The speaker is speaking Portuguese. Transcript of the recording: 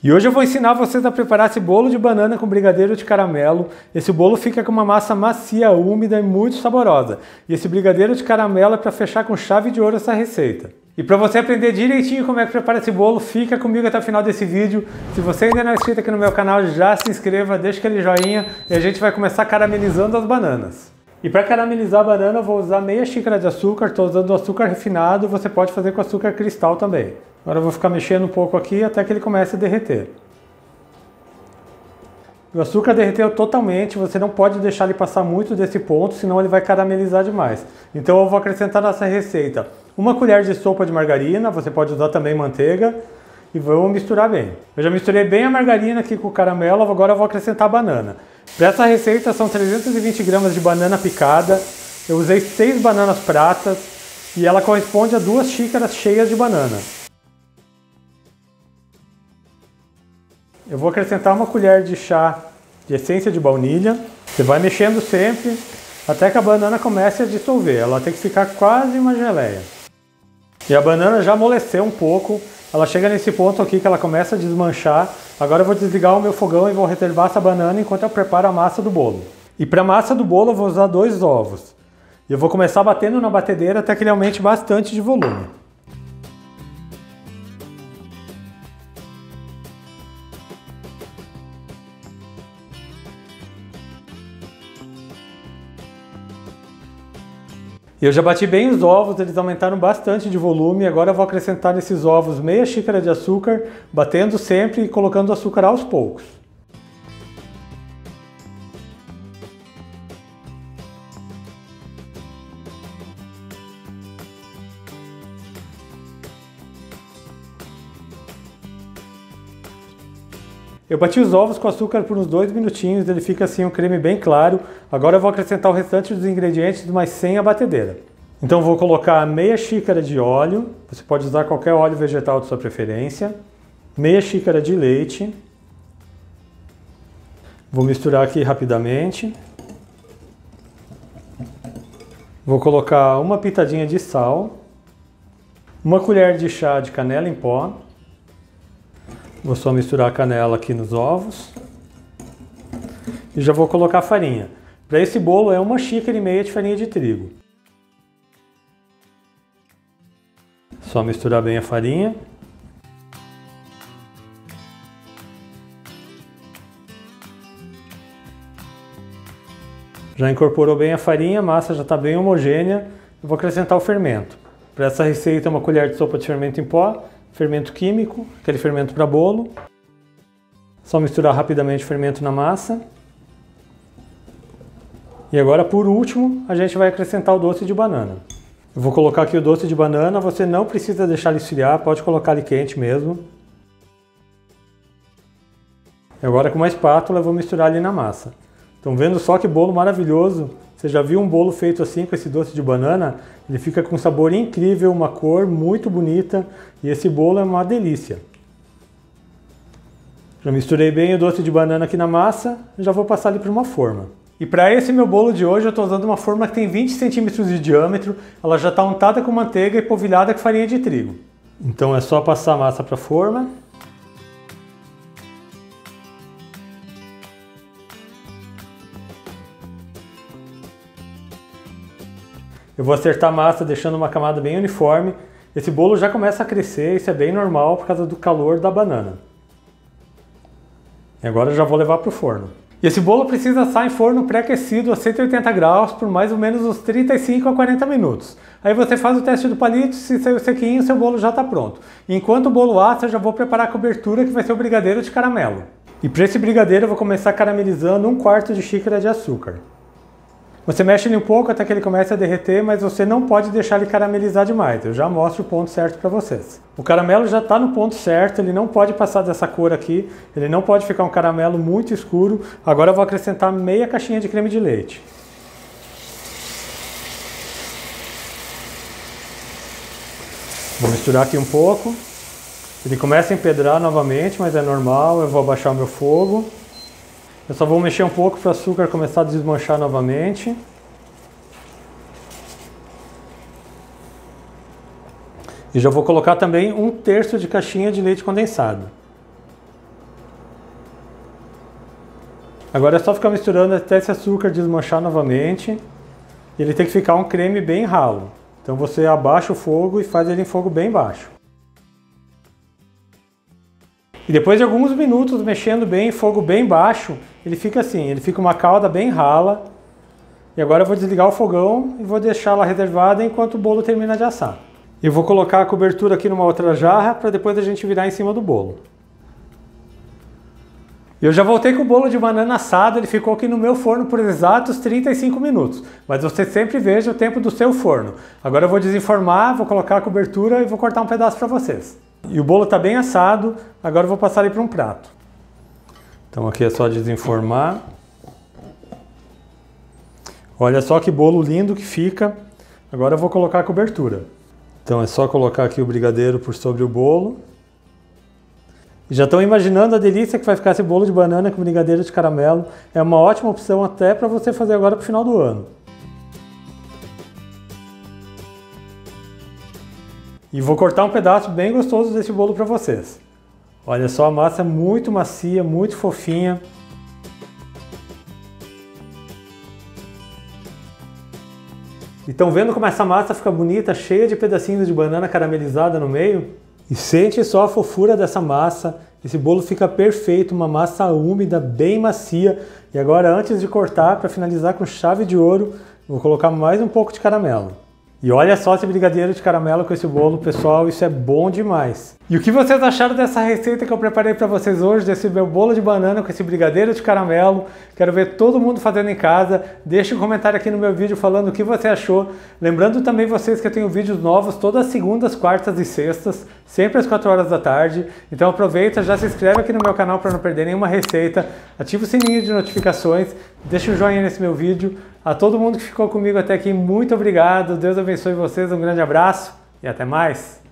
E hoje eu vou ensinar vocês a preparar esse bolo de banana com brigadeiro de caramelo. Esse bolo fica com uma massa macia, úmida e muito saborosa. E esse brigadeiro de caramelo é para fechar com chave de ouro essa receita. E para você aprender direitinho como é que prepara esse bolo, fica comigo até o final desse vídeo. Se você ainda não é inscrito aqui no meu canal, já se inscreva, deixa aquele joinha e a gente vai começar caramelizando as bananas. E para caramelizar a banana eu vou usar meia xícara de açúcar, estou usando açúcar refinado, você pode fazer com açúcar cristal também. Agora eu vou ficar mexendo um pouco aqui até que ele comece a derreter. O açúcar derreteu totalmente, você não pode deixar ele passar muito desse ponto, senão ele vai caramelizar demais. Então eu vou acrescentar nessa receita uma colher de sopa de margarina, você pode usar também manteiga, e vou misturar bem. Eu já misturei bem a margarina aqui com o caramelo, agora eu vou acrescentar a banana. Para essa receita são 320 gramas de banana picada, eu usei 6 bananas pratas e ela corresponde a 2 xícaras cheias de banana. Eu vou acrescentar uma colher de chá de essência de baunilha. Você vai mexendo sempre até que a banana comece a dissolver. Ela tem que ficar quase uma geleia. E a banana já amoleceu um pouco. Ela chega nesse ponto aqui que ela começa a desmanchar. Agora eu vou desligar o meu fogão e vou reservar essa banana enquanto eu preparo a massa do bolo. E para a massa do bolo eu vou usar 2 ovos. E eu vou começar batendo na batedeira até que ele aumente bastante de volume. Eu já bati bem os ovos, eles aumentaram bastante de volume. Agora eu vou acrescentar nesses ovos meia xícara de açúcar, batendo sempre e colocando o açúcar aos poucos. Eu bati os ovos com açúcar por uns 2 minutinhos, ele fica assim um creme bem claro. Agora eu vou acrescentar o restante dos ingredientes, mas sem a batedeira. Então vou colocar meia xícara de óleo, você pode usar qualquer óleo vegetal de sua preferência. Meia xícara de leite. Vou misturar aqui rapidamente. Vou colocar uma pitadinha de sal. Uma colher de chá de canela em pó. Vou só misturar a canela aqui nos ovos. E já vou colocar a farinha. Para esse bolo é 1,5 xícara de farinha de trigo. Só misturar bem a farinha. Já incorporou bem a farinha, a massa já está bem homogênea. Eu vou acrescentar o fermento. Para essa receita, uma colher de sopa de fermento em pó. Fermento químico, aquele fermento para bolo. Só misturar rapidamente o fermento na massa. E agora, por último, a gente vai acrescentar o doce de banana. Eu vou colocar aqui o doce de banana, você não precisa deixar ele esfriar, pode colocar ele quente mesmo. E agora com uma espátula eu vou misturar ali na massa. Estão vendo só que bolo maravilhoso? Você já viu um bolo feito assim com esse doce de banana? Ele fica com um sabor incrível, uma cor muito bonita e esse bolo é uma delícia. Já misturei bem o doce de banana aqui na massa e já vou passar ele para uma forma. E para esse meu bolo de hoje eu estou usando uma forma que tem 20 centímetros de diâmetro, ela já está untada com manteiga e polvilhada com farinha de trigo. Então é só passar a massa para a forma. Eu vou acertar a massa deixando uma camada bem uniforme. Esse bolo já começa a crescer, isso é bem normal por causa do calor da banana. E agora eu já vou levar para o forno. E esse bolo precisa assar em forno pré-aquecido a 180 graus por mais ou menos uns 35 a 40 minutos. Aí você faz o teste do palito, se saiu sequinho, seu bolo já está pronto. E enquanto o bolo assa, eu já vou preparar a cobertura que vai ser o brigadeiro de caramelo. E para esse brigadeiro eu vou começar caramelizando 1/4 de xícara de açúcar. Você mexe ele um pouco até que ele comece a derreter, mas você não pode deixar ele caramelizar demais. Eu já mostro o ponto certo para vocês. O caramelo já está no ponto certo, ele não pode passar dessa cor aqui, ele não pode ficar um caramelo muito escuro. Agora eu vou acrescentar meia caixinha de creme de leite. Vou misturar aqui um pouco. Ele começa a empedrar novamente, mas é normal, eu vou abaixar o meu fogo. Eu só vou mexer um pouco para o açúcar começar a desmanchar novamente. E já vou colocar também 1/3 de caixinha de leite condensado. Agora é só ficar misturando até esse açúcar desmanchar novamente. E ele tem que ficar um creme bem ralo. Então você abaixa o fogo e faz ele em fogo bem baixo. E depois de alguns minutos mexendo bem em fogo bem baixo, ele fica assim, ele fica uma calda bem rala. E agora eu vou desligar o fogão e vou deixá-la reservada enquanto o bolo termina de assar. Eu vou colocar a cobertura aqui numa outra jarra para depois a gente virar em cima do bolo. Eu já voltei com o bolo de banana assado, ele ficou aqui no meu forno por exatos 35 minutos. Mas você sempre veja o tempo do seu forno. Agora eu vou desenformar, vou colocar a cobertura e vou cortar um pedaço para vocês. E o bolo está bem assado, agora eu vou passar ele para um prato. Então aqui é só desenformar. Olha só que bolo lindo que fica. Agora eu vou colocar a cobertura. Então é só colocar aqui o brigadeiro por sobre o bolo. E já estão imaginando a delícia que vai ficar esse bolo de banana com brigadeiro de caramelo. É uma ótima opção até para você fazer agora para o final do ano. E vou cortar um pedaço bem gostoso desse bolo para vocês. Olha só, a massa é muito macia, muito fofinha. E estão vendo como essa massa fica bonita, cheia de pedacinhos de banana caramelizada no meio? E sente só a fofura dessa massa. Esse bolo fica perfeito, uma massa úmida, bem macia. E agora, antes de cortar, para finalizar com chave de ouro, vou colocar mais um pouco de caramelo. E olha só esse brigadeiro de caramelo com esse bolo, pessoal, isso é bom demais. E o que vocês acharam dessa receita que eu preparei para vocês hoje, desse meu bolo de banana com esse brigadeiro de caramelo? Quero ver todo mundo fazendo em casa. Deixe um comentário aqui no meu vídeo falando o que você achou. Lembrando também vocês que eu tenho vídeos novos todas as segundas, quartas e sextas, sempre às 4 horas da tarde. Então aproveita, já se inscreve aqui no meu canal para não perder nenhuma receita. Ativa o sininho de notificações, deixa um joinha nesse meu vídeo. A todo mundo que ficou comigo até aqui, muito obrigado. Deus abençoe vocês, um grande abraço e até mais.